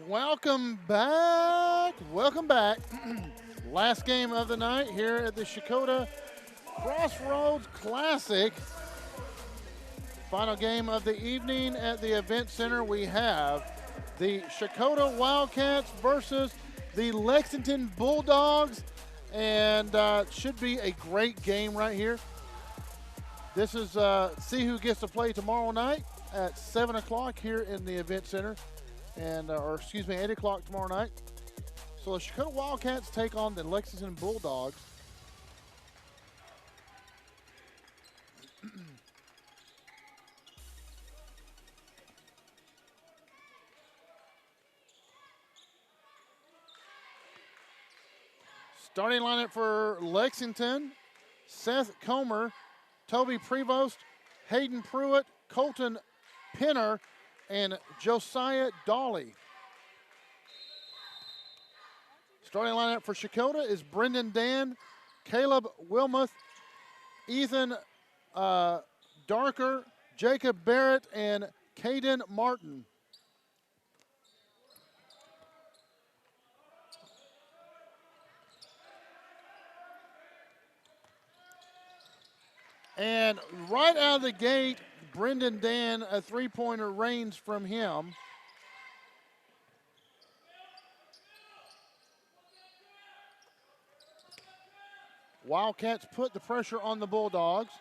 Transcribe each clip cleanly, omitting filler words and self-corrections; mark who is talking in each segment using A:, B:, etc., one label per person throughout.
A: Welcome back. Welcome back. Last game of the night here at the Checotah Crossroads Classic. Final game of the evening at the event center. We have the Checotah Wildcats versus the Lexington Bulldogs, and should be a great game right here. This is see who gets to play tomorrow night at 7 o'clock here in the event center, and or excuse me, 8 o'clock tomorrow night. So the Checotah Wildcats take on the Lexington Bulldogs. Starting lineup for Lexington: Seth Comer, Toby Prevost, Hayden Pruitt, Colton Pinner, and Josiah Dawley. Starting lineup for Checotah is Brendan Dan, Caleb Wilmuth, Ethan Darker, Jacob Barrett, and Caden Martin. And right out of the gate, Brendan Dan, a three-pointer rains from him. Wildcats put the pressure on the Bulldogs.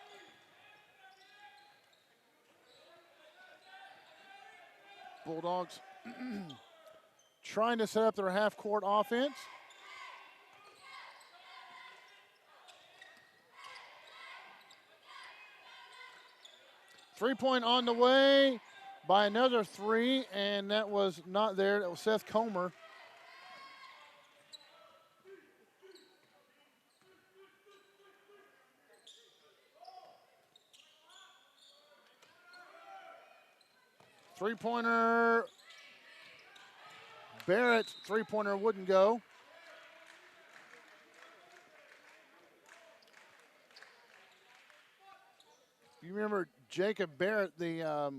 A: Bulldogs trying to set up their half-court offense. Three-point on the way by another three, and that was not there. That was Seth Comer. Three-pointer, Barrett, three-pointer wouldn't go. You remember Jacob Barrett, the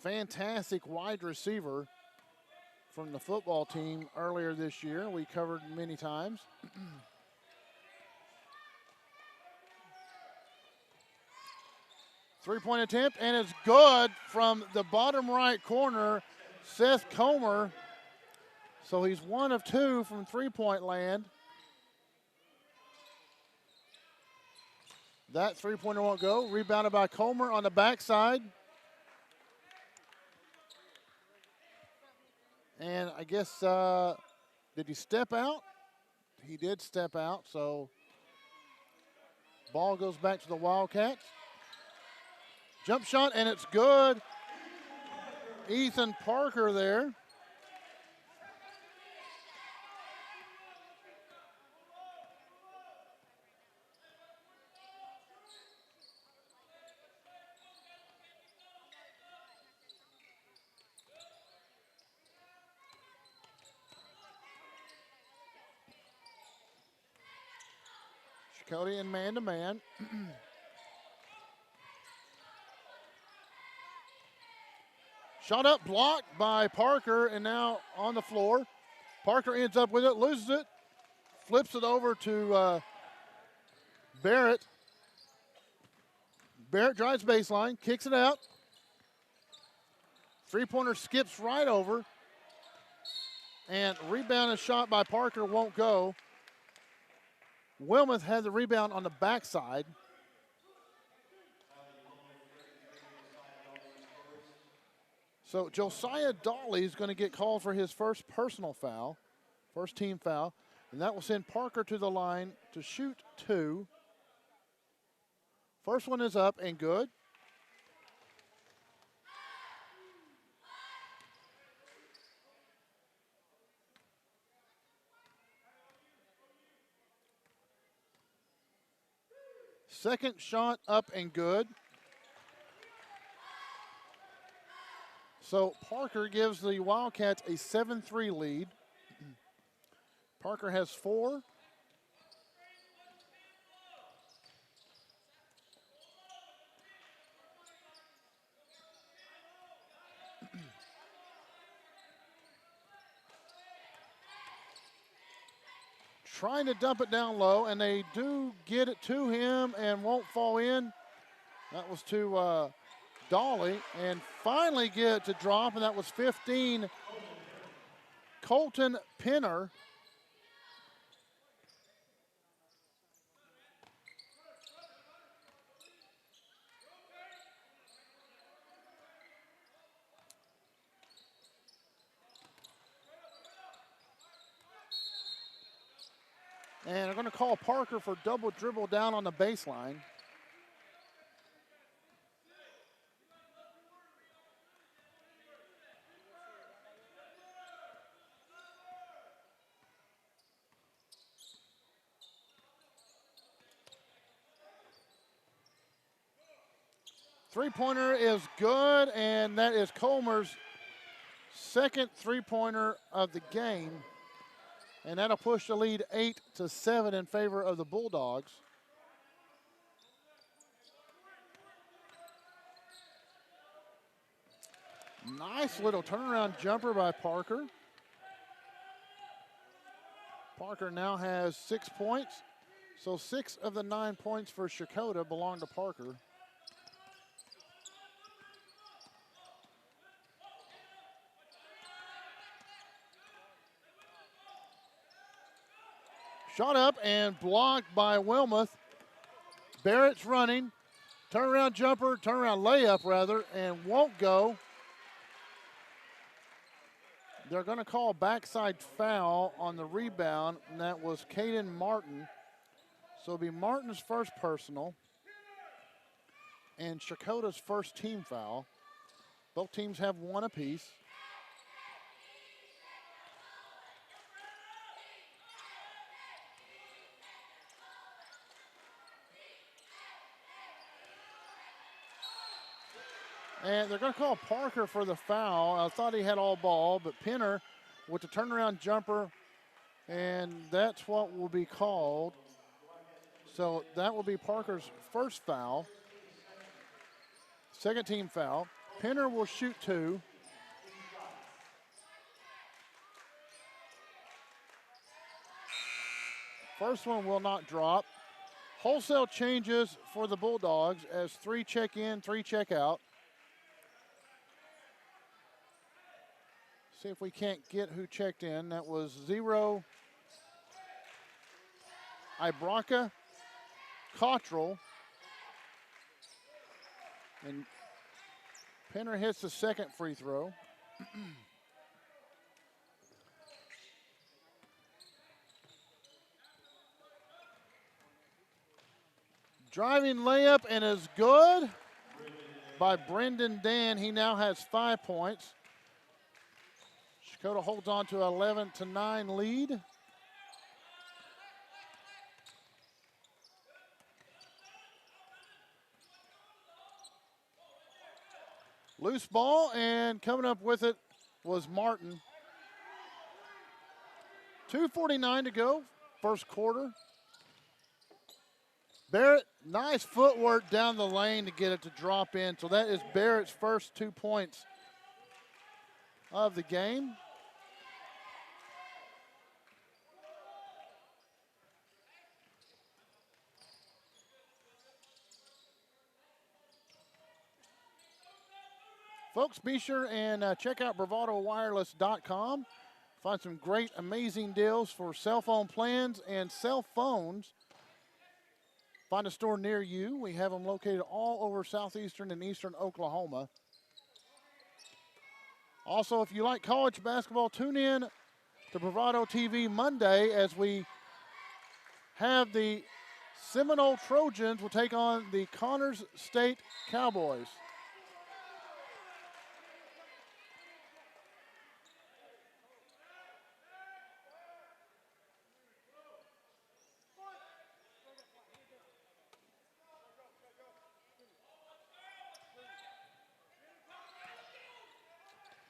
A: fantastic wide receiver from the football team earlier this year. We covered many times. Three-point attempt, and it's good from the bottom right corner, Seth Comer. So he's 1 of 2 from three-point land. That three-pointer won't go. Rebounded by Comer on the backside. And I guess, did he step out? He did step out, so ball goes back to the Wildcats. Jump shot, and it's good. Ethan Parker there. Checotah in man-to-man. Shot up, blocked by Parker, and now on the floor. Parker ends up with it, loses it, flips it over to Barrett. Barrett drives baseline, kicks it out. Three-pointer skips right over, and rebound and shot by Parker won't go. Wilmuth had the rebound on the backside. So Josiah Dawley is going to get called for his first personal foul, first team foul, and that will send Parker to the line to shoot 2. First one is up and good. Second shot up and good. So Parker gives the Wildcats a 7-3 lead. Parker has 4. trying to dump it down low, and they do get it to him and won't fall in. That was to Dolly, and finally get it to drop, and that was 15, Colton Pinner. And they're going to call Parker for double dribble down on the baseline. Three-pointer is good, and that is Colmer's second three-pointer of the game. And that'll push the lead 8-7 in favor of the Bulldogs. Nice little turnaround jumper by Parker. Parker now has 6 points. So 6 of the 9 points for Checotah belong to Parker. Shot up and blocked by Wilmoth. Barrett's running. Turnaround jumper, turnaround layup rather, and won't go. They're going to call a backside foul on the rebound, and that was Caden Martin. So it'll be Martin's first personal and Checotah's first team foul. Both teams have one apiece. And they're going to call Parker for the foul. I thought he had all ball, but Pinner with the turnaround jumper, and that's what will be called. So that will be Parker's first foul. Second team foul. Pinner will shoot 2. First one will not drop. Wholesale changes for the Bulldogs as 3 check in, 3 check out. See if we can't get who checked in. That was 0, Ibraka, Cottrell, and Pinner hits the second free throw. Driving layup and is good by Brendan Dan. He now has 5 points. Checotah holds on to 11-9 lead. Loose ball, and coming up with it was Martin. 2:49 to go, first quarter. Barrett, nice footwork down the lane to get it to drop in. So that is Barrett's first 2 points of the game. Folks, be sure and check out BravadoWireless.com. Find some great, amazing deals for cell phone plans and cell phones. Find a store near you. We have them located all over southeastern and eastern Oklahoma. Also, if you like college basketball, tune in to Bravado TV Monday as we have the Seminole Trojans will take on the Connors State Cowboys.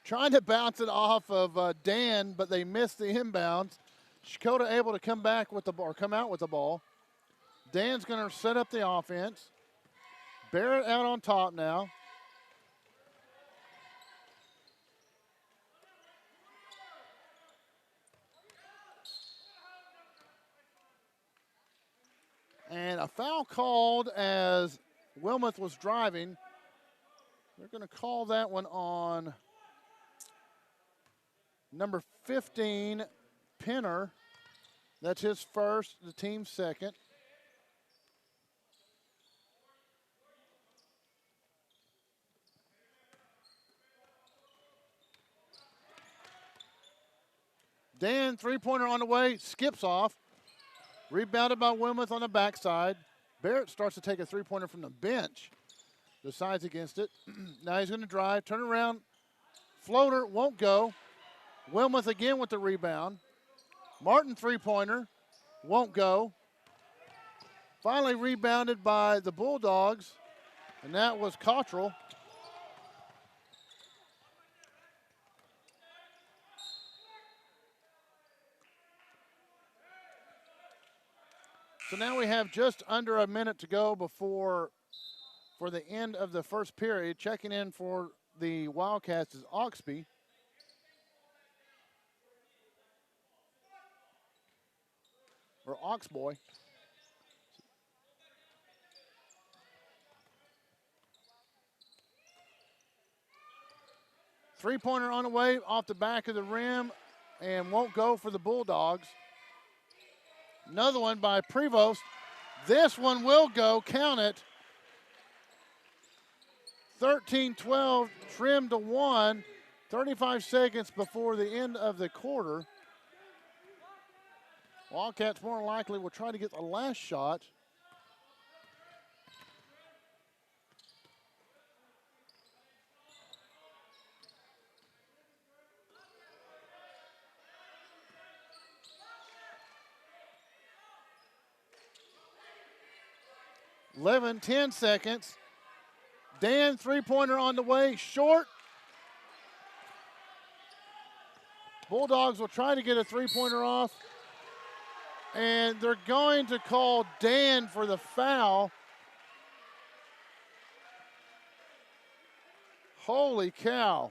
A: Trying to bounce it off of Dan, but they missed the inbounds. Checotah able to come back with the ball, or come out with the ball. Dan's going to set up the offense. Barrett out on top now. And a foul called as Wilmoth was driving. They're going to call that one on number 15, Penner. That's his first, the team's second. Dan, three-pointer on the way, skips off. Rebounded by Wilmoth on the backside. Barrett starts to take a three-pointer from the bench. Decides against it. Now he's going to drive, turn around. Floater won't go. Wilmoth again with the rebound. Martin three-pointer won't go. Finally rebounded by the Bulldogs, and that was Cottrell. So now we have just under a minute to go for the end of the first period. Checking in for the Wildcats is Oxby. Or Oxboy. Three-pointer on the way off the back of the rim and won't go for the Bulldogs. Another one by Prevost. This one will go, count it. 13-12, trimmed to one, 35 seconds before the end of the quarter. Wildcats more than likely will try to get the last shot. Eleven, 10 seconds. Dan, three-pointer on the way, short. Bulldogs will try to get a three-pointer off. And they're going to call Dan for the foul. Holy cow.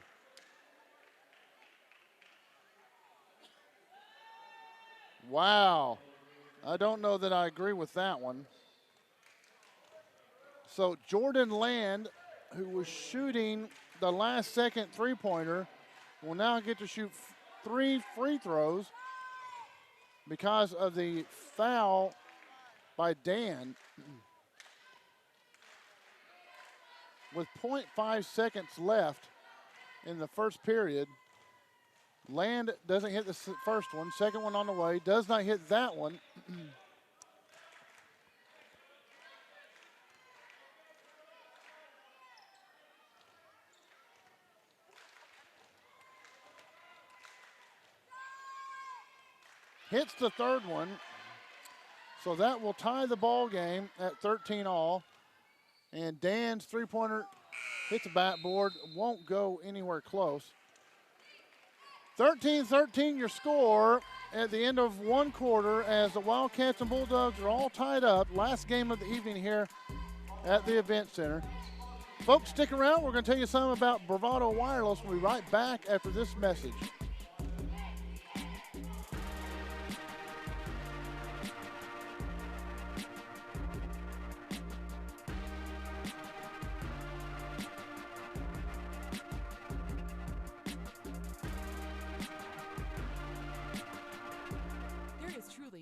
A: Wow. I don't know that I agree with that one. So Jordan Land, who was shooting the last second three-pointer, will now get to shoot 3 free throws because of the foul by Dan. With 0.5 seconds left in the first period, Land doesn't hit the first one, second one on the way, does not hit that one. Hits the third one, so that will tie the ball game at 13-all. And Dan's three-pointer hits the backboard, won't go anywhere close. 13-13 your score at the end of one quarter as the Wildcats and Bulldogs are all tied up. Last game of the evening here at the Event Center. Folks, stick around. We're going to tell you something about Bravado Wireless. We'll be right back after this message.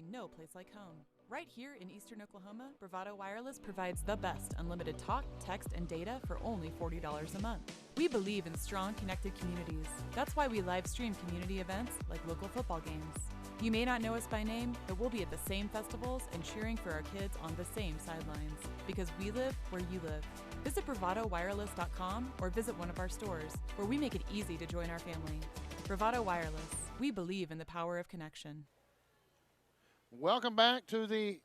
B: No place like home. Right here in Eastern Oklahoma, Bravado Wireless provides the best unlimited talk, text, and data for only $40 a month. We believe in strong, connected communities. That's why we live stream community events like local football games. You may not know us by name, but we'll be at the same festivals and cheering for our kids on the same sidelines. Because we live where you live. Visit BravadoWireless.com or visit one of our stores, where we make it easy to join our family. Bravado Wireless. We believe in the power of connection.
A: Welcome back to the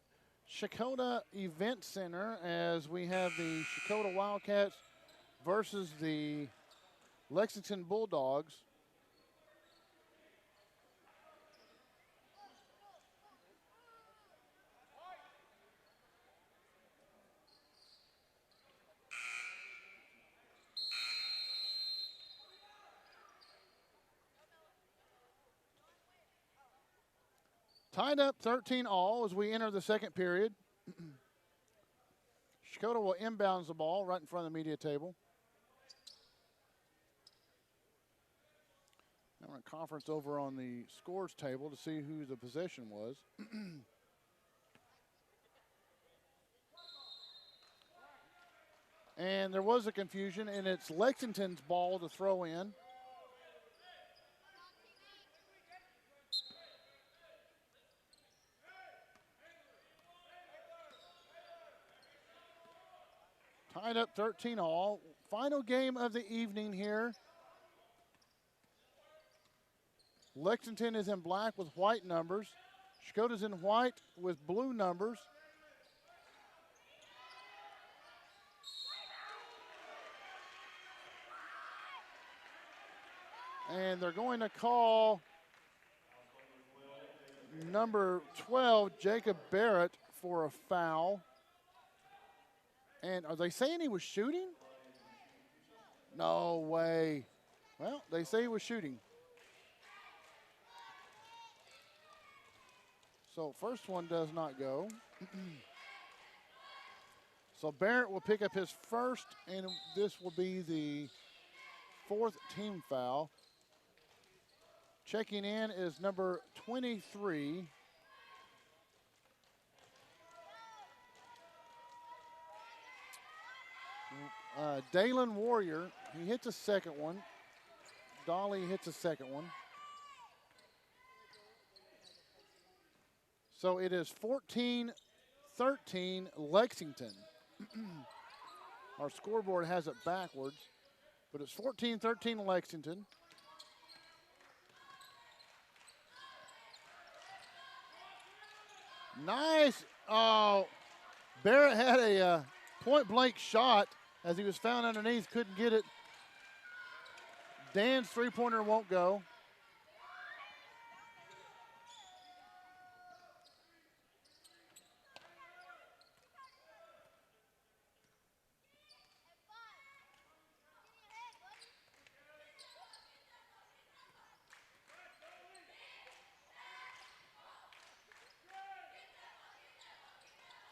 A: Checotah Event Center as we have the Checotah Wildcats versus the Lexington Bulldogs. Tied up 13-all as we enter the second period. Checotah will inbounds the ball right in front of the media table. I'm going to conference over on the scores table to see who the possession was. And there was a confusion, and it's Lexington's ball to throw in. Tied up 13 all. Final game of the evening here. Lexington is in black with white numbers. Checotah's in white with blue numbers. And they're going to call number 12, Jacob Barrett, for a foul. And are they saying he was shooting? No way. Well, they say he was shooting. So first one does not go. So Barrett will pick up his first, and this will be the fourth team foul. Checking in is number 23. Dalen Warrior, he hits a second one. Dolly hits a second one. So it is 14-13 Lexington. Our scoreboard has it backwards, but it's 14-13 Lexington. Nice. Oh, Barrett had a point-blank shot as he was found underneath, couldn't get it. Dan's three-pointer won't go.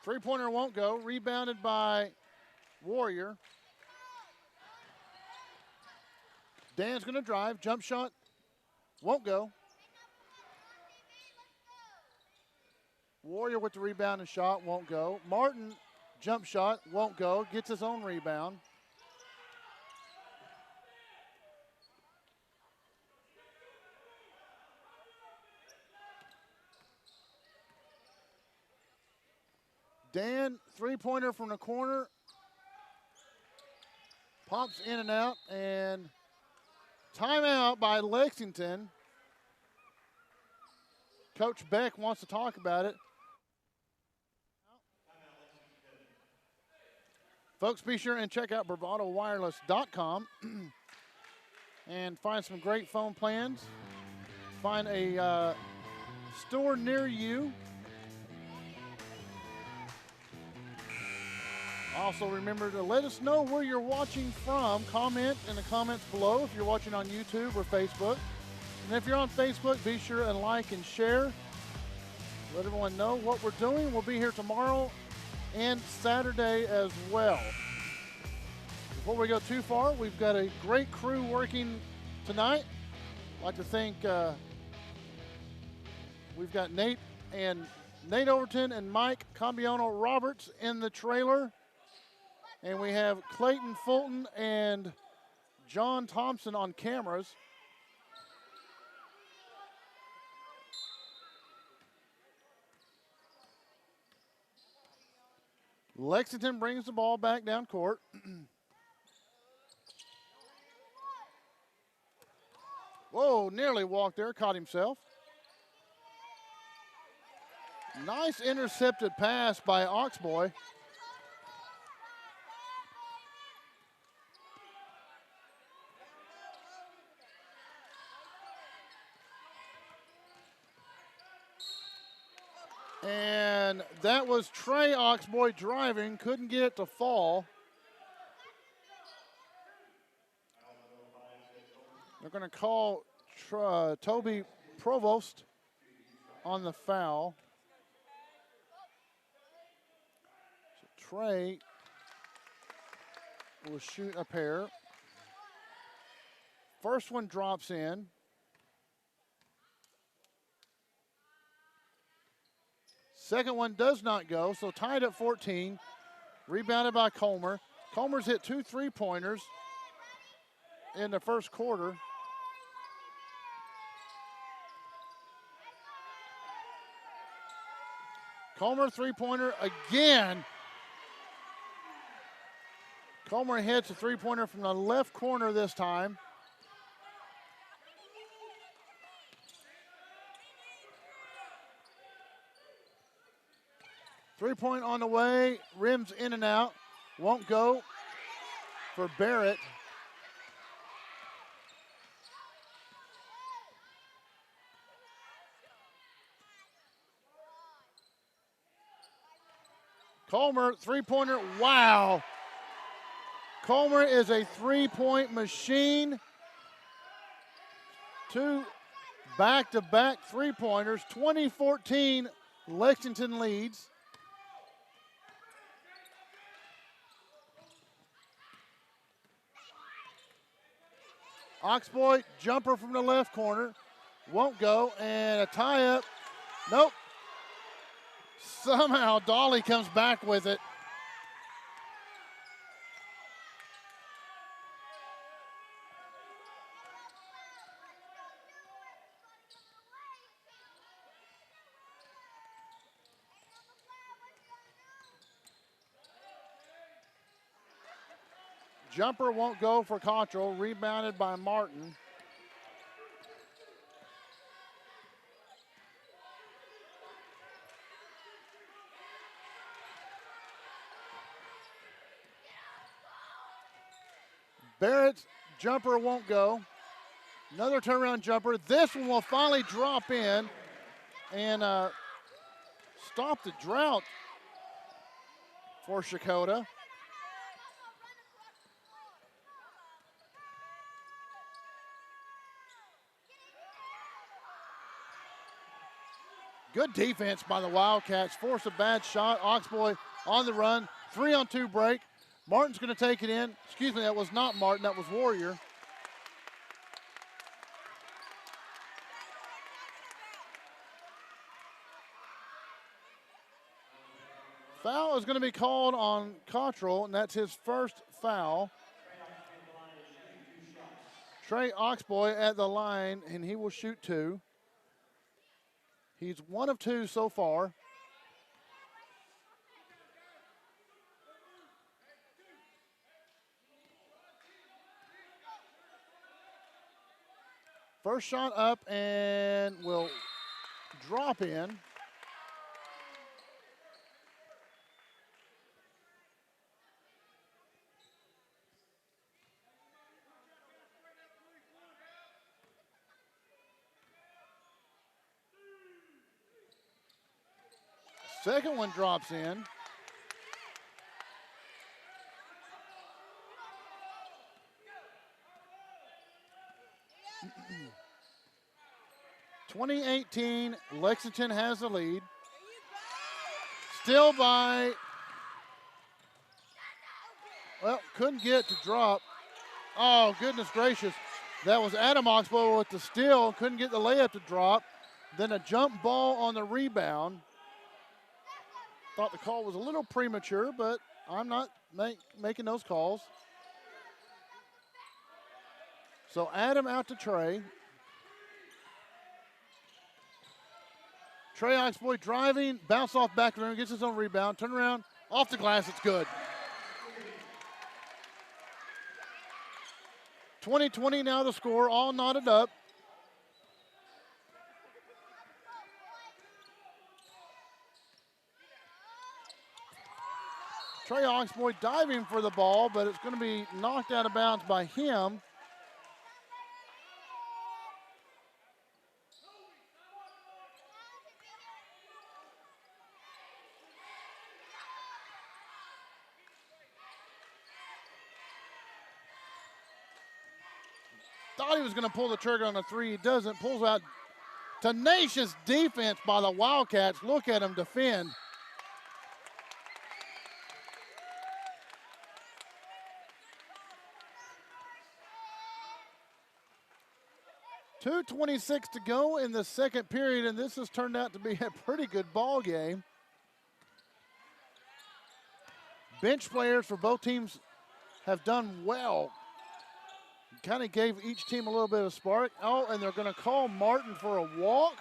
A: Three-pointer won't go. Rebounded by Warrior. Dan's going to drive. Jump shot won't go. Warrior with the rebound and shot won't go. Martin, jump shot won't go. Gets his own rebound. Dan, three-pointer from the corner. Pops in and out, and timeout by Lexington. Coach Beck wants to talk about it. Folks, be sure and check out BravadoWireless.com and find some great phone plans. Find a store near you. Also, remember to let us know where you're watching from. Comment in the comments below if you're watching on YouTube or Facebook. And if you're on Facebook, be sure and like and share. Let everyone know what we're doing. We'll be here tomorrow and Saturday as well. Before we go too far, we've got a great crew working tonight. I'd like to thank, we've got Nate Overton and Mike Cambiano Roberts in the trailer. And we have Clayton Fulton and John Thompson on cameras. Lexington brings the ball back down court. Whoa, nearly walked there, caught himself. Nice intercepted pass by Oxboy. And that was Trey Oxboy driving, couldn't get it to fall. They're going to call Toby Provost on the foul. So Trey will shoot a pair. First one drops in. Second one does not go, so tied at 14. Rebounded by Comer. Comer's hit 2 3-pointers in the first quarter. Comer 3-pointer again. Comer hits a 3-pointer from the left corner this time. Three-point on the way, rims in and out, won't go for Barrett. Comer, three-pointer, wow. Comer is a three-point machine. 2 back-to-back three-pointers, 20-14, Lexington leads. Oxboy, jumper from the left corner, won't go, and a tie-up. Nope. Somehow Dolly comes back with it. Jumper won't go for Cottrell, rebounded by Martin. Barrett's jumper won't go. Another turnaround jumper. This one will finally drop in and stop the drought for Checotah. Good defense by the Wildcats. Force a bad shot. Oxboy on the run. 3-on-2 break. Martin's going to take it in. Excuse me, that was not Martin. That was Warrior. Foul is going to be called on Cottrell, and that's his first foul. Trey Oxboy at the line, and he will shoot 2. He's 1 of 2 so far. First shot up and will drop in. Second one drops in. (2018) Lexington has the lead. Still by, well, couldn't get to drop. Oh, goodness gracious. That was Adam Oxbow with the steal. Couldn't get the layup to drop. Then a jump ball on the rebound. Thought the call was a little premature, but I'm not making those calls. So Adam out to Trey. Trey Oxboy driving, bounce off back of the rim, gets his own rebound, turn around, off the glass, it's good. 20-20 now the score, all knotted up. Trey Oxboy diving for the ball, but it's going to be knocked out of bounds by him. Thought he was going to pull the trigger on a 3. He doesn't. Pulls out. Tenacious defense by the Wildcats. Look at him defend. 2:26 to go in the second period, and this has turned out to be a pretty good ball game. Bench players for both teams have done well. Kind of gave each team a little bit of spark. Oh, and they're going to call Martin for a walk.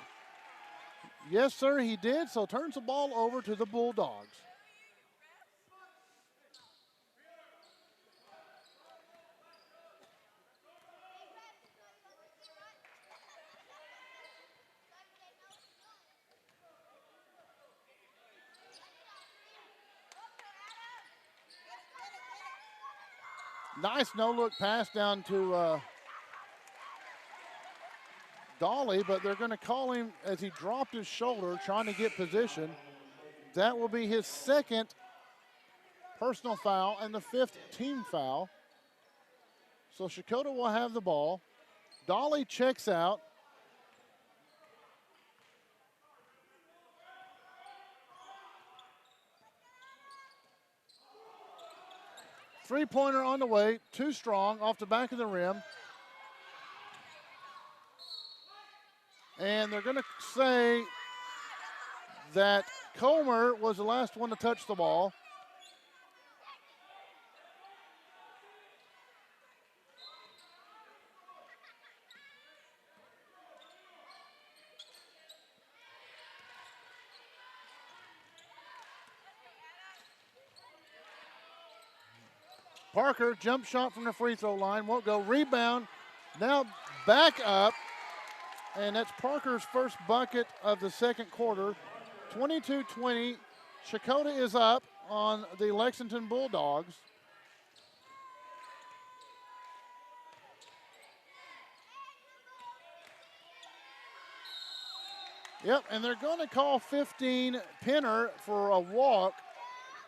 A: Yes, sir, he did, so turns the ball over to the Bulldogs. Nice no-look pass down to Dolly, but they're going to call him as he dropped his shoulder trying to get position. That will be his second personal foul and the 5th team foul. So Checotah will have the ball. Dolly checks out. Three-pointer on the way, too strong, off the back of the rim. And they're going to say that Comer was the last one to touch the ball. Parker, jump shot from the free throw line, won't go. Rebound, now back up, and that's Parker's first bucket of the second quarter. 22-20, Checotah is up on the Lexington Bulldogs. Yep, and they're going to call 15 Penner for a walk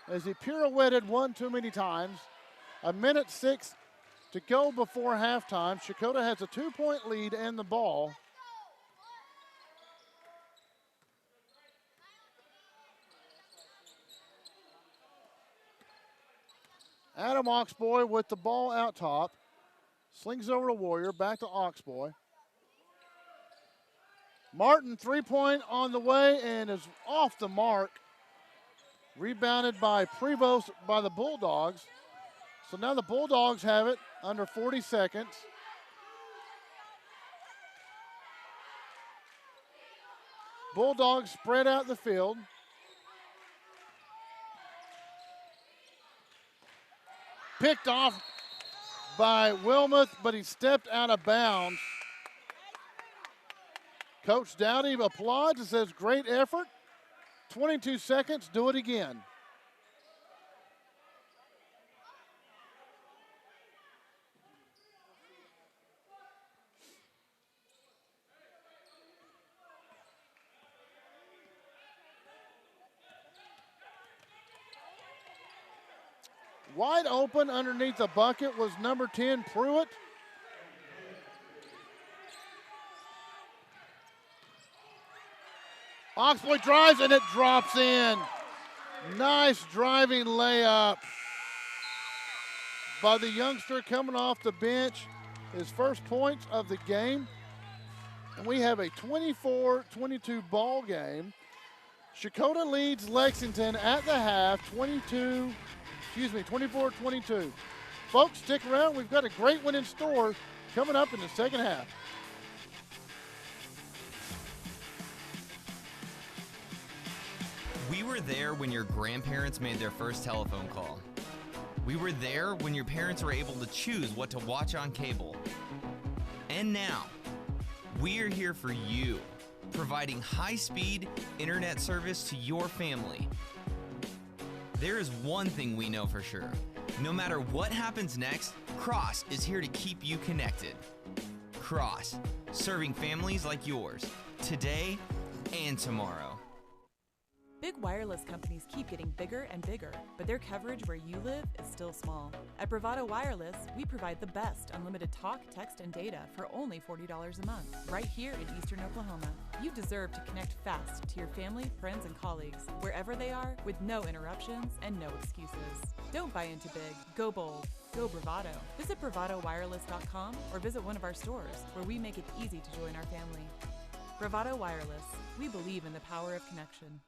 A: as he pirouetted one too many times. 1:06 to go before halftime. Checotah has a 2-point lead and the ball. Adam Oxboy with the ball out top. Slings over to Warrior, back to Oxboy. Martin, 3-point on the way and is off the mark. Rebounded by Prevost by the Bulldogs. So now the Bulldogs have it under 40 seconds. Bulldogs spread out the field. Picked off by Wilmoth, but he stepped out of bounds. Coach Dowdy applauds and says, great effort. 22 seconds, do it again. Wide open underneath the bucket was number 10, Pruitt. Oxboy drives and it drops in. Nice driving layup by the youngster coming off the bench. His first points of the game. And we have a 24-22 ball game. Checotah leads Lexington at the half, 24-22. Folks, stick around. We've got a great one in store coming up in the second half.
C: We were there when your grandparents made their first telephone call. We were there when your parents were able to choose what to watch on cable. And now, we are here for you, providing high-speed internet service to your family. There is one thing we know for sure. No matter what happens next, Cross is here to keep you connected. Cross, serving families like yours, today and tomorrow.
B: Big Big wireless companies keep getting bigger and bigger, but their coverage where you live is still small. At Bravado Wireless, we provide the best unlimited talk, text, and data for only $40 a month, right here in Eastern Oklahoma. You deserve to connect fast to your family, friends, and colleagues, wherever they are, with no interruptions and no excuses. Don't buy into big. Go bold. Go Bravado. Visit BravadoWireless.com or visit one of our stores, where we make it easy to join our family. Bravado Wireless. We believe in the power of connection.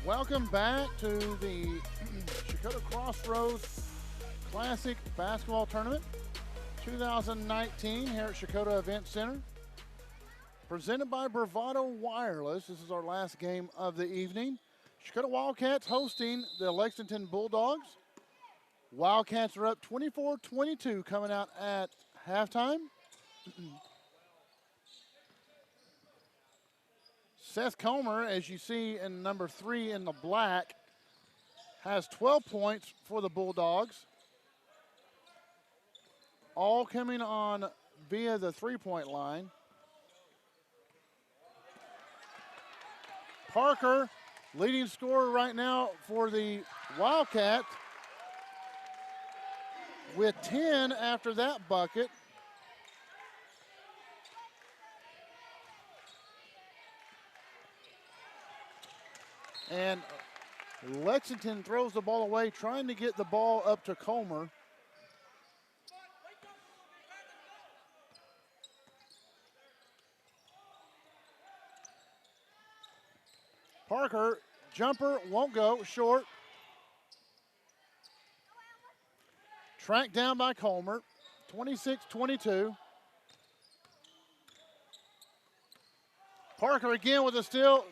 A: Welcome back to the Checotah Crossroads Classic Basketball Tournament 2019 here at Checotah Event Center. Presented by Bravado Wireless. This is our last game of the evening. Checotah Wildcats hosting the Lexington Bulldogs. Wildcats are up 24-22 coming out at halftime. Seth Comer, as you see in number 3 in the black, has 12 points for the Bulldogs. All coming on via the three-point line. Parker, leading scorer right now for the Wildcats, with 10 after that bucket. And Lexington throws the ball away, trying to get the ball up to Comer. Parker, jumper, won't go, short. Tracked down by Comer, 26-22. Parker again with a steal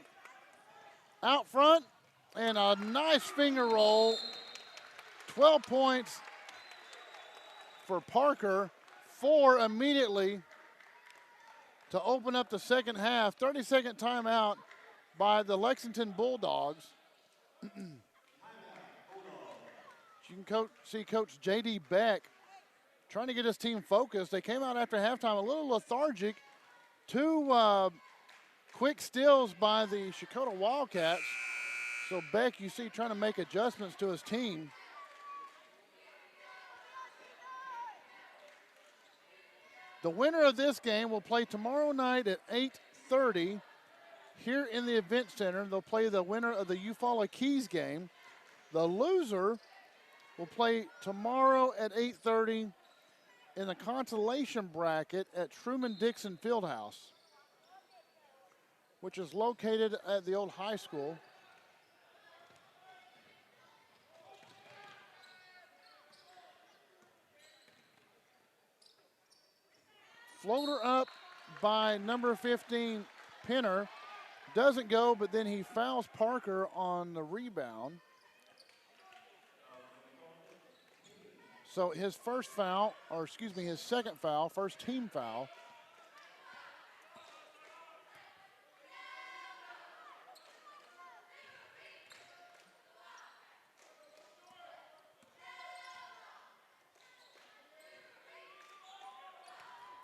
A: out front, and a nice finger roll. 12 points for Parker, 4 immediately to open up the second half. 30-second timeout by the Lexington Bulldogs. You can see Coach J.D. Beck trying to get his team focused. They came out after halftime a little lethargic. 2 quick steals by the Checotah Wildcats. So Beck, you see, trying to make adjustments to his team. The winner of this game will play tomorrow night at 8:30 here in the Event Center. They'll play the winner of the Eufaula Keys game. The loser will play tomorrow at 8:30 in the consolation bracket at Truman-Dixon Fieldhouse, which is located at the old high school. Floater up by number 15, Penner. Doesn't go, but then he fouls Parker on the rebound. So his first foul, or excuse me, his second foul, first team foul.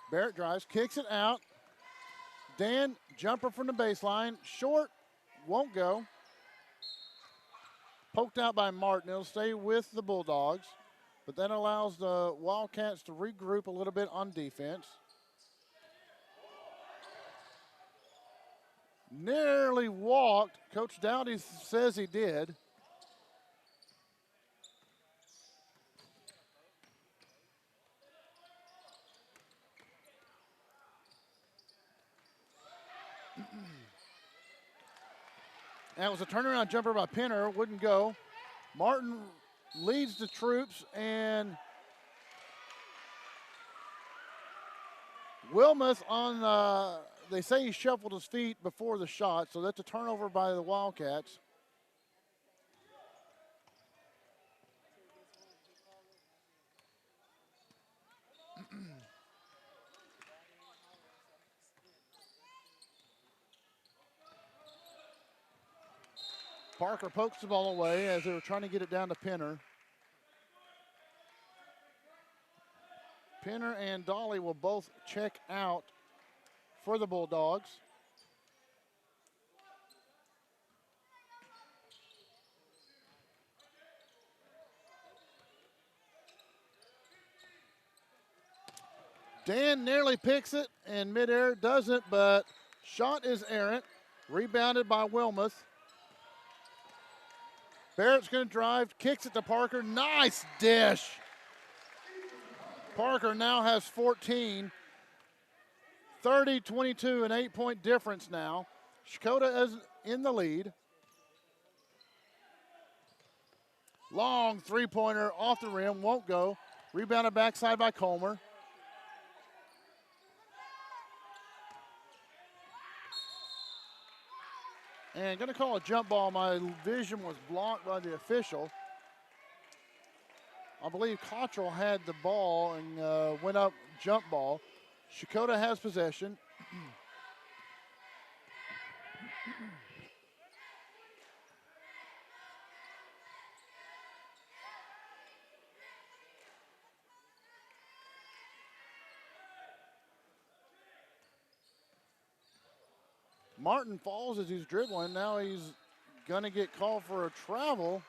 A: Barrett drives, kicks it out. Dan, jumper from the baseline, short, won't go. Poked out by Martin. It'll stay with the Bulldogs, but that allows the Wildcats to regroup a little bit on defense. Nearly walked. Coach Dowdy says he did. That was a turnaround jumper by Penner, wouldn't go. Martin leads the troops, and Wilmoth on they say he shuffled his feet before the shot, so that's a turnover by the Wildcats. Parker pokes the ball away as they were trying to get it down to Penner. Penner and Dolly will both check out for the Bulldogs. Dan nearly picks it in midair, doesn't, but shot is errant. Rebounded by Wilmoth. Barrett's going to drive, kicks it to Parker. Nice dish. Parker now has 14. 30-22, an 8-point difference now. Checotah is in the lead. Long three-pointer off the rim, won't go. Rebounded backside by Comer. And going to call a jump ball. My vision was blocked by the official. I believe Cottrell had the ball and went up jump ball. Checotah has possession. Martin falls as he's dribbling. Now he's going to get called for a travel.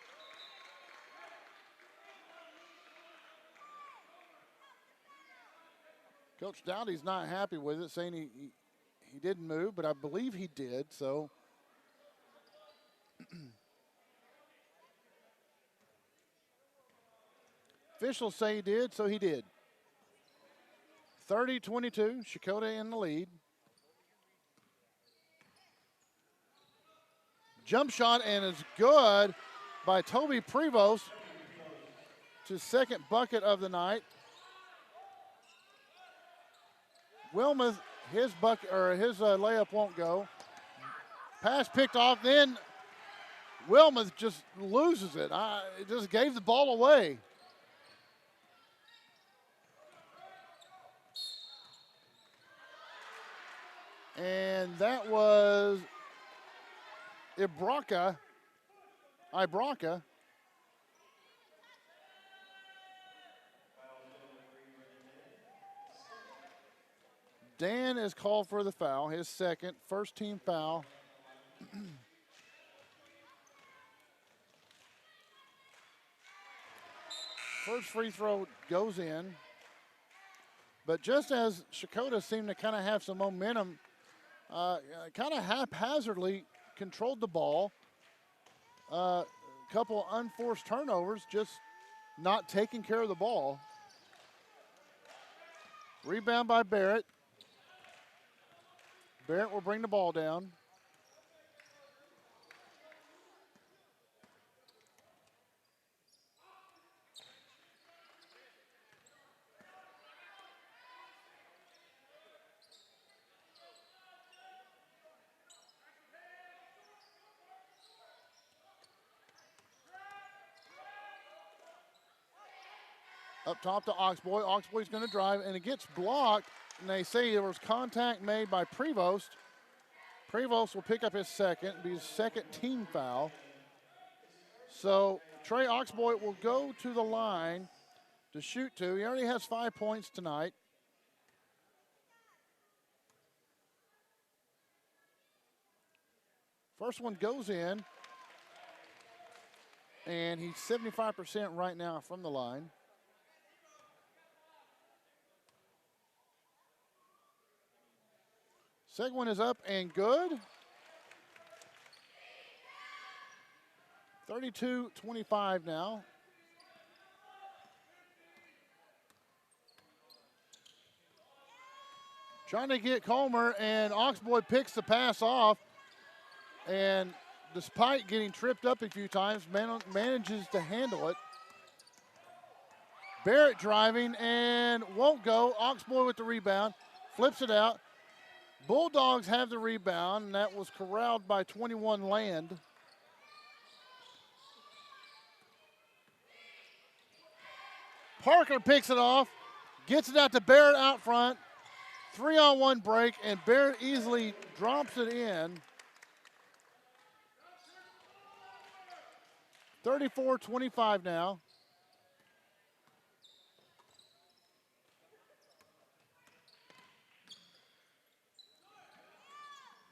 A: Coach Dowdy's not happy with it, saying he didn't move, but I believe he did, so. Officials say he did, so he did. 30-22, Checotah in the lead. Jump shot, and it's good by Toby Prevost. To his second bucket of the night. Wilmoth, his bucket or his layup won't go. Pass picked off, then Wilmoth just loses it. It just gave the ball away. And that was Ibranca. Dan is called for the foul, his second, first team foul. First free throw goes in. But just as Checotah seemed to kind of have some momentum, kind of haphazardly controlled the ball. A couple unforced turnovers, just not taking care of the ball. Rebound by Barrett. Barrett will bring the ball down. Up top to Oxboy. Oxboy's going to drive, and it gets blocked. And they say there was contact made by Prevost. Prevost will pick up his second, be his second team foul. So Trey Oxboy will go to the line to shoot two. He already has 5 points tonight. First one goes in. And he's 75% right now from the line. Second one is up and good. 32-25 now. Trying to get Comer, and Oxboy picks the pass off. And despite getting tripped up a few times, manages to handle it. Barrett driving and won't go. Oxboy with the rebound, flips it out. Bulldogs have the rebound, and that was corralled by 21 Land. Parker picks it off, gets it out to Barrett out front. 3-on-1 break, and Barrett easily drops it in. 34-25 now.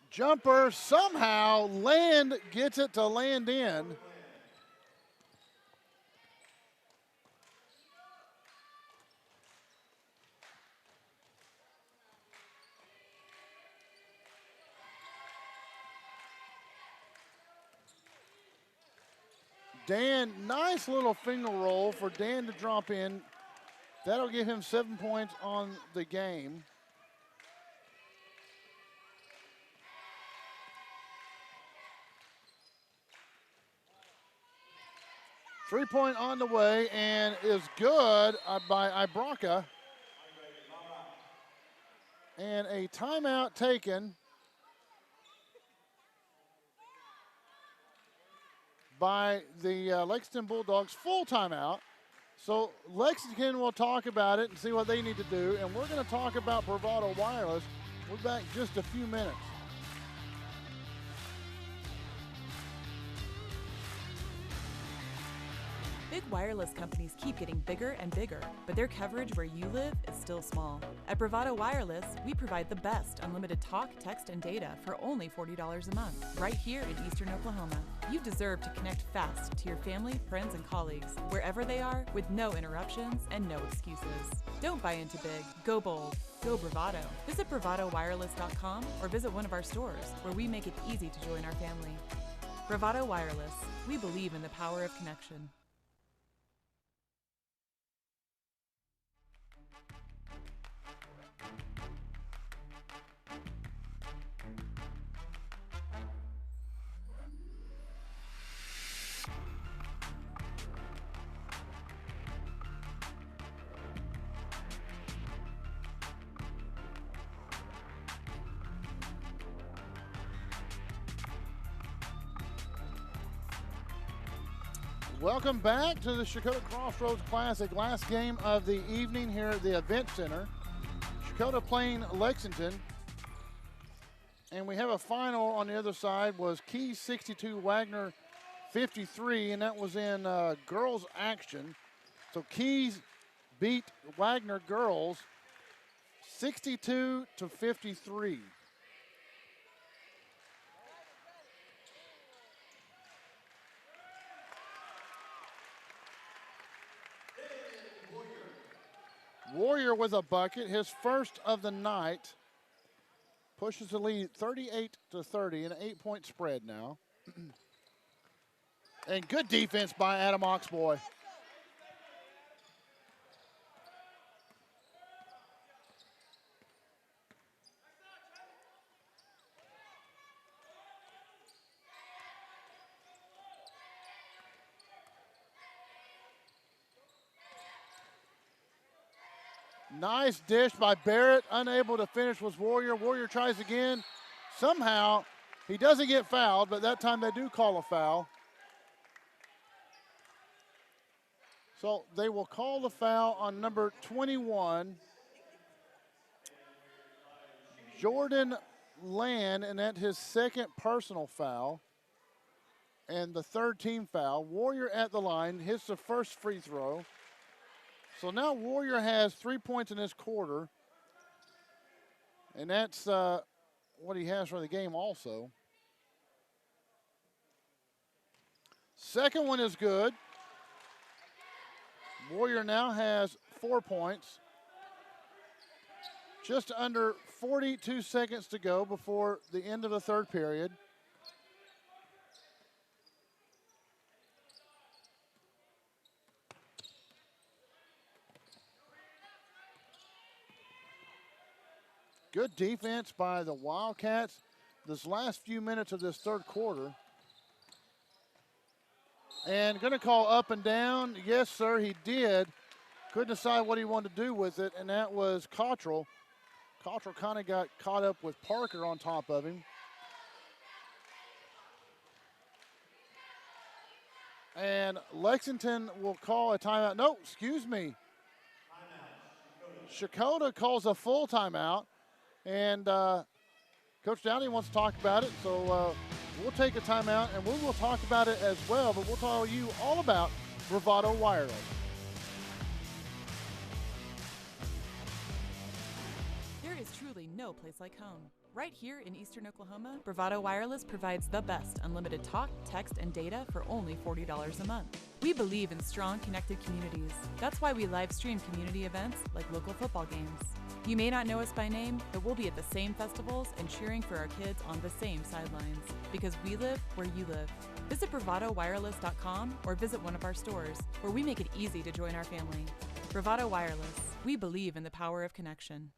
A: Jumper, somehow Land gets it to land in. Dan, nice little finger roll for Dan to drop in. That'll give him 7 points on the game. Three-point on the way and is good by Ibraka. And a timeout taken by the Lexington Bulldogs, full timeout. So Lexington will talk about it and see what they need to do. And we're going to talk about Bravado Wireless. We're back just a few minutes.
B: Big wireless companies keep getting bigger and bigger, but their coverage where you live is still small. At Bravado Wireless, we provide the best unlimited talk, text, and data for only $40 a month, right here in Eastern Oklahoma. You deserve to connect fast to your family, friends, and colleagues, wherever they are, with no interruptions and no excuses. Don't buy into big. Go bold. Go Bravado. Visit BravadoWireless.com or visit one of our stores, where we make it easy to join our family. Bravado Wireless. We believe in the power of connection.
A: Welcome back to the Checotah Crossroads Classic, last game of the evening here at the Event Center. Checotah playing Lexington. And we have a final on the other side, was Keys 62, Wagner 53, and that was in girls action. So Keys beat Wagner girls 62-53. Warrior with a bucket, his first of the night, pushes the lead 38-30, an 8-point spread now. And good defense by Adam Oxboy. Nice dish by Barrett, unable to finish was Warrior. Warrior tries again. Somehow, he doesn't get fouled, but that time they do call a foul. So they will call the foul on number 21, Jordan Land, and that's his second personal foul and the third team foul. Warrior at the line, hits the first free throw. So now Warrior has 3 points in this quarter, and that's what he has for the game also. Second one is good. Warrior now has 4 points. Just under 42 seconds to go before the end of the third period. Good defense by the Wildcats this last few minutes of this third quarter. And going to call up and down. Yes, sir, he did. Couldn't decide what he wanted to do with it, and that was Cottrell. Cottrell kind of got caught up with Parker on top of him. And Lexington will call a timeout. No, excuse me. Checotah calls a full timeout. And Coach Downey wants to talk about it, so we'll take a timeout and we will talk about it as well, but we'll tell you all about Bravado Wireless.
B: There is truly no place like home. Right here in Eastern Oklahoma, Bravado Wireless provides the best unlimited talk, text, and data for only $40 a month. We believe in strong, connected communities. That's why we live stream community events like local football games. You may not know us by name, but we'll be at the same festivals and cheering for our kids on the same sidelines, because we live where you live. Visit BravadoWireless.com or visit one of our stores, where we make it easy to join our family. Bravado Wireless. We believe in the power of connection.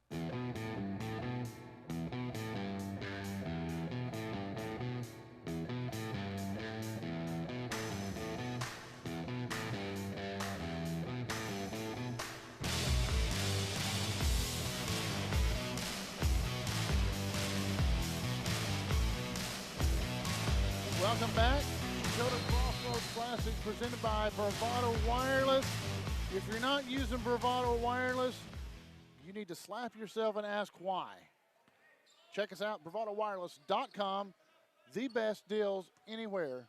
A: Welcome back. Checotah Crossroads Classic presented by Bravado Wireless. If you're not using Bravado Wireless, you need to slap yourself and ask why. Check us out, bravadowireless.com. The best deals anywhere.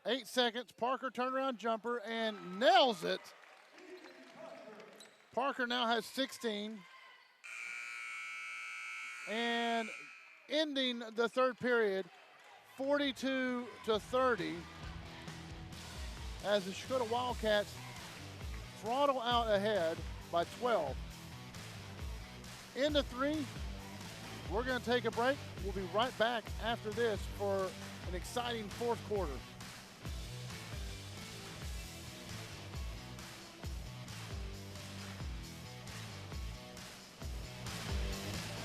A: 8 seconds, Parker turnaround jumper and nails it. Parker now has 16. And ending the third period, 42-30, as the Checotah Wildcats throttle out ahead by 12. Into 3, we're going to take a break. We'll be right back after this for an exciting fourth quarter.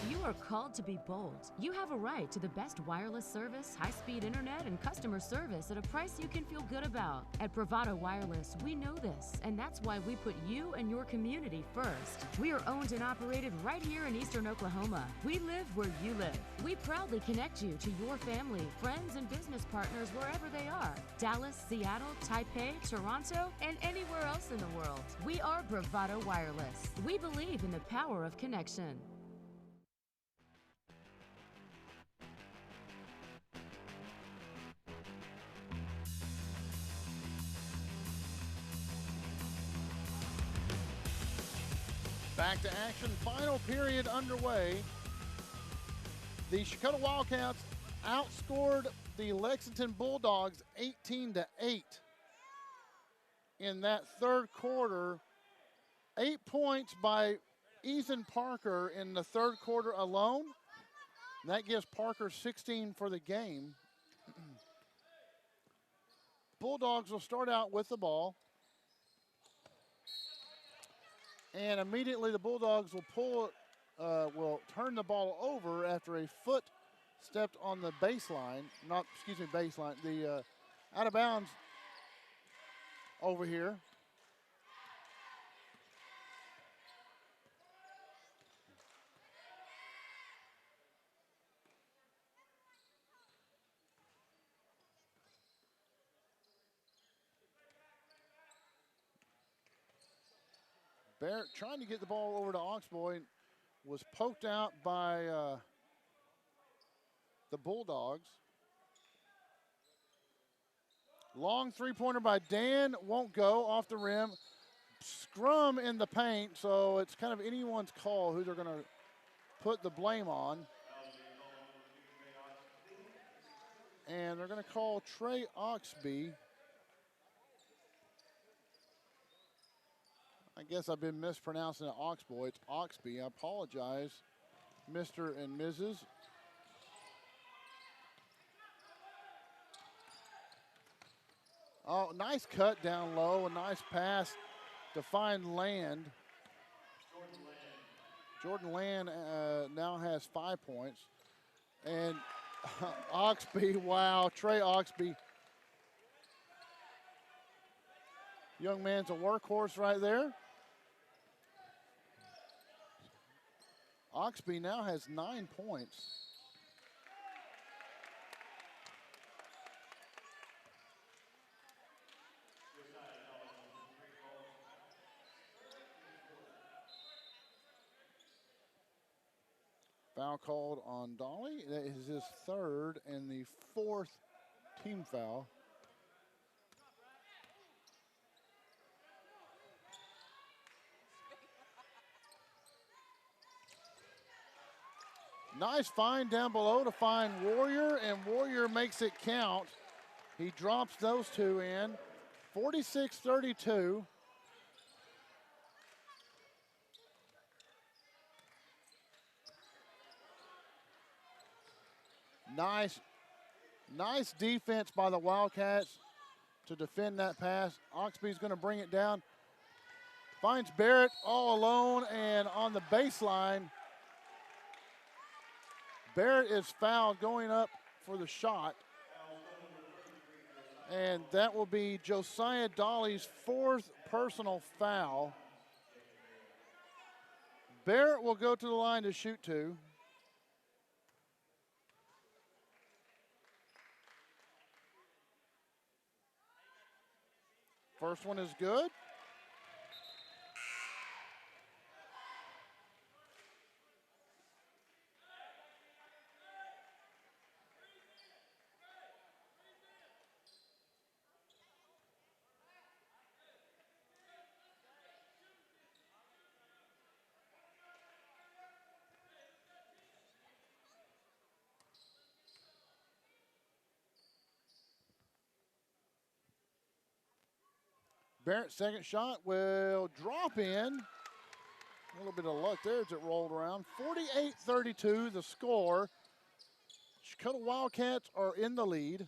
D: You are called to be bold. You have a right to the best wireless service, high-speed internet, and customer service at a price you can feel good about. At Bravado Wireless, we know this, and that's why we put you and your community first. We are owned and operated right here in Eastern Oklahoma. We live where you live. We proudly connect you to your family, friends, and business partners wherever they are. Dallas, Seattle, Taipei, Toronto, and anywhere else in the world. We are Bravado Wireless. We believe in the power of connection.
A: Back to action, final period underway. The Checotah Wildcats outscored the Lexington Bulldogs 18-8 in that third quarter. 8 points by Ethan Parker in the third quarter alone. That gives Parker 16 for the game. Bulldogs will start out with the ball. And immediately the Bulldogs will turn the ball over after a foot stepped on the baseline, the out of bounds over here. Barrett trying to get the ball over to Oxboy, was poked out by the Bulldogs. Long three-pointer by Dan, won't go, off the rim. Scrum in the paint, so it's kind of anyone's call who they're going to put the blame on. And they're going to call Trey Oxby. I guess I've been mispronouncing it Oxboy. It's Oxby. I apologize, Mr. and Mrs. Oh, nice cut down low. A nice pass to find Land. Jordan Land now has 5 points. And Oxby, wow, Trey Oxby. Young man's a workhorse right there. Oxby now has 9 points. Foul called on Dolly. That is his third and the fourth team foul. Nice find down below to find Warrior, and Warrior makes it count. He drops those two in. 46-32. Nice defense by the Wildcats to defend that pass. Oxby's going to bring it down. Finds Barrett all alone, and on the baseline, Barrett is fouled going up for the shot. And that will be Josiah Dolly's fourth personal foul. Barrett will go to the line to shoot two. First one is good. Barrett's second shot will drop in. A little bit of luck there as it rolled around. 48-32 the score. Checotah Wildcats are in the lead.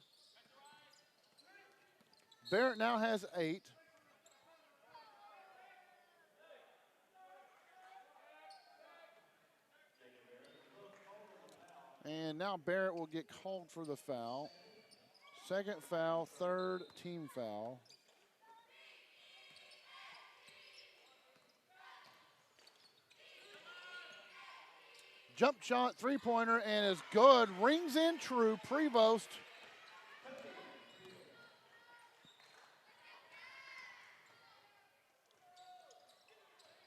A: Barrett now has 8. And now Barrett will get called for the foul. Second foul, third team foul. Jump shot, three-pointer, and is good. Rings in true. Prevost.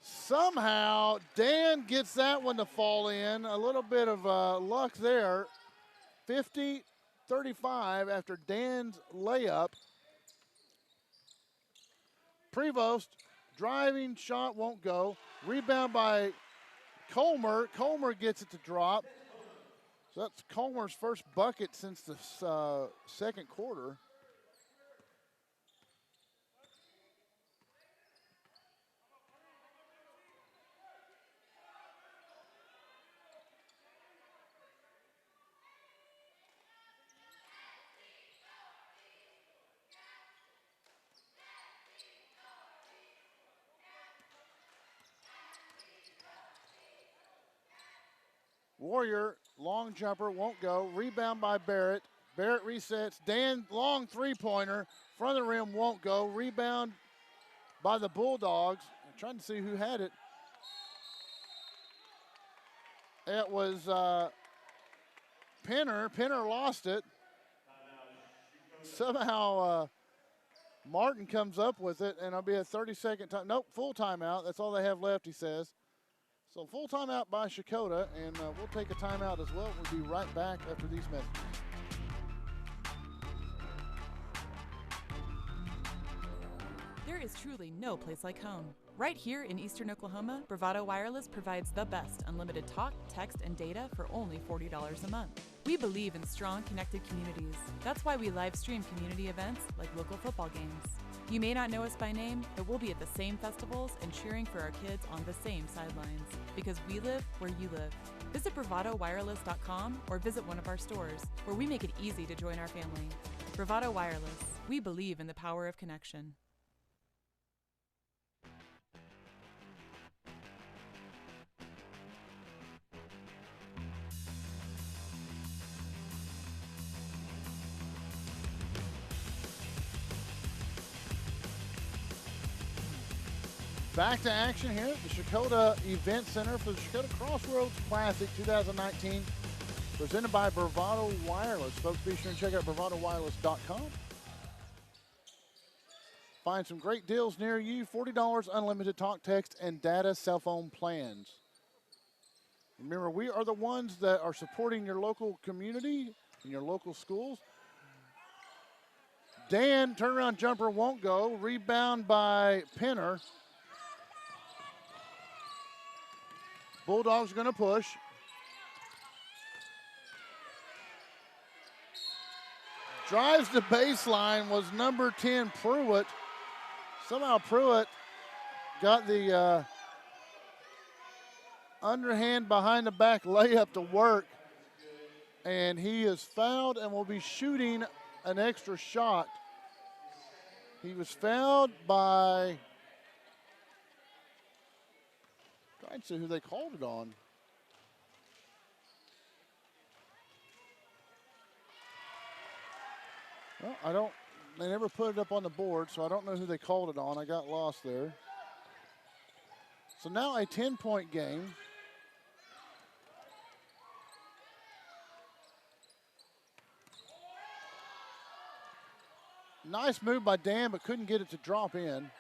A: Somehow, Dan gets that one to fall in. A little bit of luck there. 50-35 after Dan's layup. Prevost, driving shot won't go. Rebound by Colmer. Colmer gets it to drop. So that's Colmer's first bucket since the second quarter. Warrior, long jumper, won't go. Rebound by Barrett. Barrett resets. Dan, long three-pointer. Front of the rim, won't go. Rebound by the Bulldogs. I'm trying to see who had it. It was Penner. Penner lost it. Somehow Martin comes up with it, and it'll be a 30-second time. Nope, full timeout. That's all they have left, he says. So full timeout by Checotah, and we'll take a timeout as well. We'll be right back after these messages.
B: There is truly no place like home. Right here in Eastern Oklahoma, Bravado Wireless provides the best unlimited talk, text, and data for only $40 a month. We believe in strong, connected communities. That's why we live stream community events like local football games. You may not know us by name, but we'll be at the same festivals and cheering for our kids on the same sidelines. Because we live where you live. Visit BravadoWireless.com or visit one of our stores, where we make it easy to join our family. Bravado Wireless. We believe in the power of connection.
A: Back to action here at the Checotah Event Center for the Checotah Crossroads Classic 2019, presented by Bravado Wireless. Folks, be sure and check out BravadoWireless.com. Find some great deals near you. $40 unlimited talk, text, and data cell phone plans. Remember, we are the ones that are supporting your local community and your local schools. Dan, turnaround jumper won't go. Rebound by Penner. Bulldogs going to push. Drives the baseline was number 10, Pruitt. Somehow Pruitt got the underhand behind the back layup to work. And he is fouled and will be shooting an extra shot. He was fouled by... I'd see who they called it on. Well, they never put it up on the board, so I don't know who they called it on. I got lost there. So now a 10-point game. Nice move by Dan, but couldn't get it to drop in.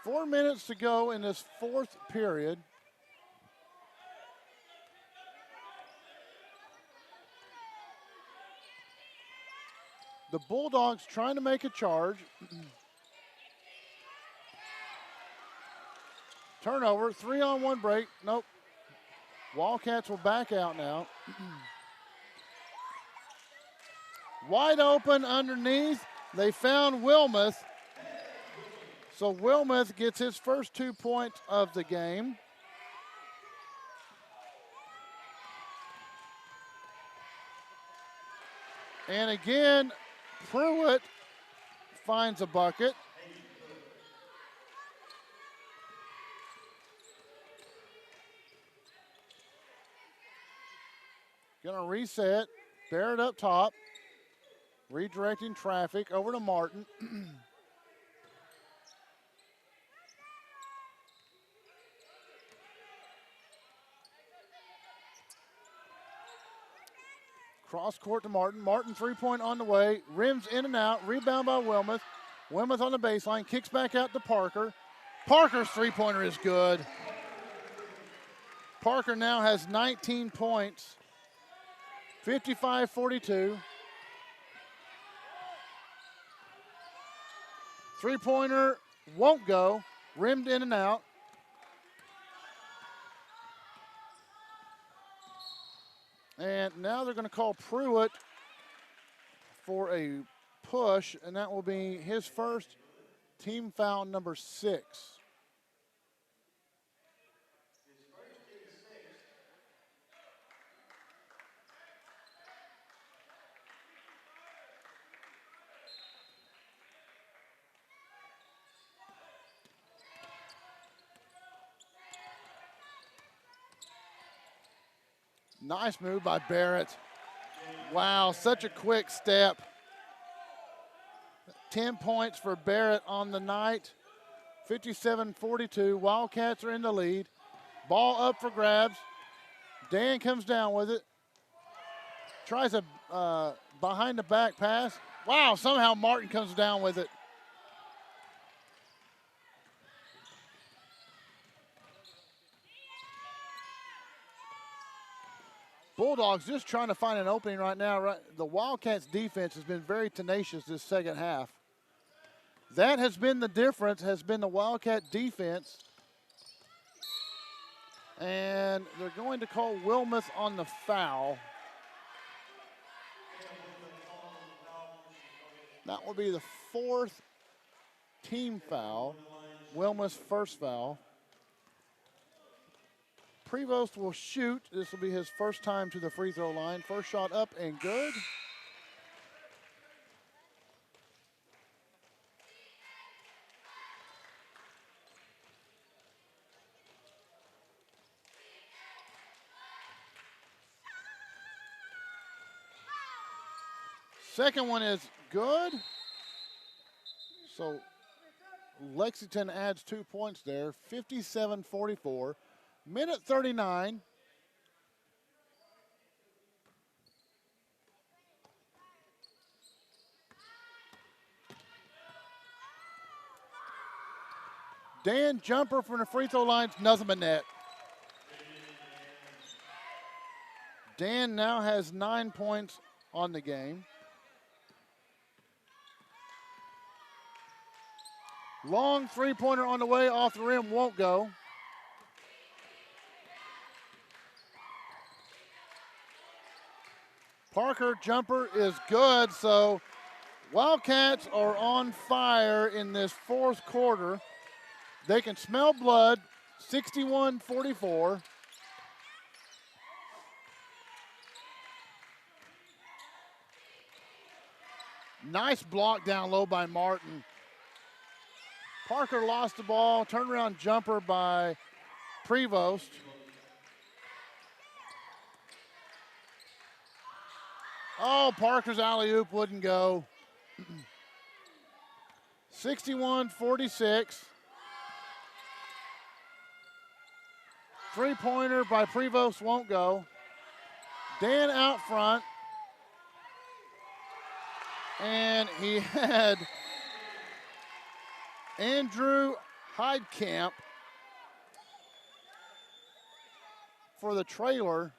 A: Four minutes to go in this fourth period. The Bulldogs trying to make a charge. Turnover, 3-on-1 break. Nope. Wildcats will back out now. Wide open underneath. They found Wilmoth. So Wilmoth gets his first 2 points of the game. And again, Pruitt finds a bucket. Gonna reset. Barrett up top. Redirecting traffic over to Martin. Cross court to Martin. Martin 3-point on the way. Rims in and out. Rebound by Wilmoth. Wilmoth on the baseline. Kicks back out to Parker. Parker's 3-pointer is good. Parker now has 19 points. 55-42. 3-pointer won't go. Rimmed in and out. And now they're going to call Pruitt for a push, and that will be his first team foul number 6. Nice move by Barrett. Wow, such a quick step. 10 points for Barrett on the night. 57-42. Wildcats are in the lead. Ball up for grabs. Dan comes down with it. Tries a behind the back pass. Wow, somehow Martin comes down with it. Bulldogs just trying to find an opening right now. The Wildcats defense has been very tenacious this second half. That has been the difference, has been the Wildcat defense. And they're going to call Wilmoth on the foul. That will be the 4th team foul. Wilmoth's first foul. Prevost will shoot. This will be his first time to the free throw line. First shot up and good. Second one is good. So Lexington adds 2 points there. 57-44. Minute 39. Dan jumper from the free throw line, nothing but net. Dan now has 9 points on the game. Long three-pointer on the way, off the rim, won't go. Parker jumper is good, so Wildcats are on fire in this fourth quarter. They can smell blood, 61-44. Nice block down low by Martin. Parker lost the ball, turnaround jumper by Prevost. Oh, Parker's alley-oop wouldn't go. 61-46. Three-pointer by Prevost won't go. Dan out front. And he had Andrew Heidkamp for the trailer.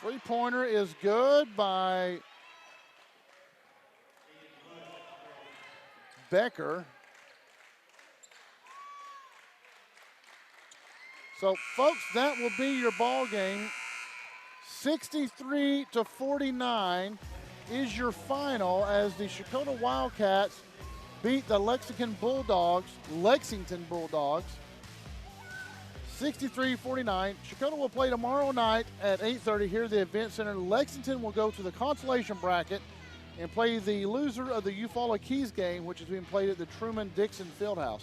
A: Three-pointer is good by Becker. So, folks, that will be your ball game. 63-49 is your final as the Checotah Wildcats beat the Lexington Bulldogs. 63-49. Checotah will play tomorrow night at 8:30 here at the Event Center. Lexington will go to the consolation bracket and play the loser of the Eufaula Keys game, which is being played at the Truman-Dixon Fieldhouse.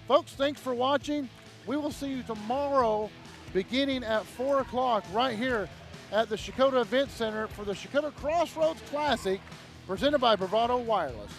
A: Folks, thanks for watching. We will see you tomorrow beginning at 4 o'clock right here at the Checotah Event Center for the Checotah Crossroads Classic presented by Bravado Wireless.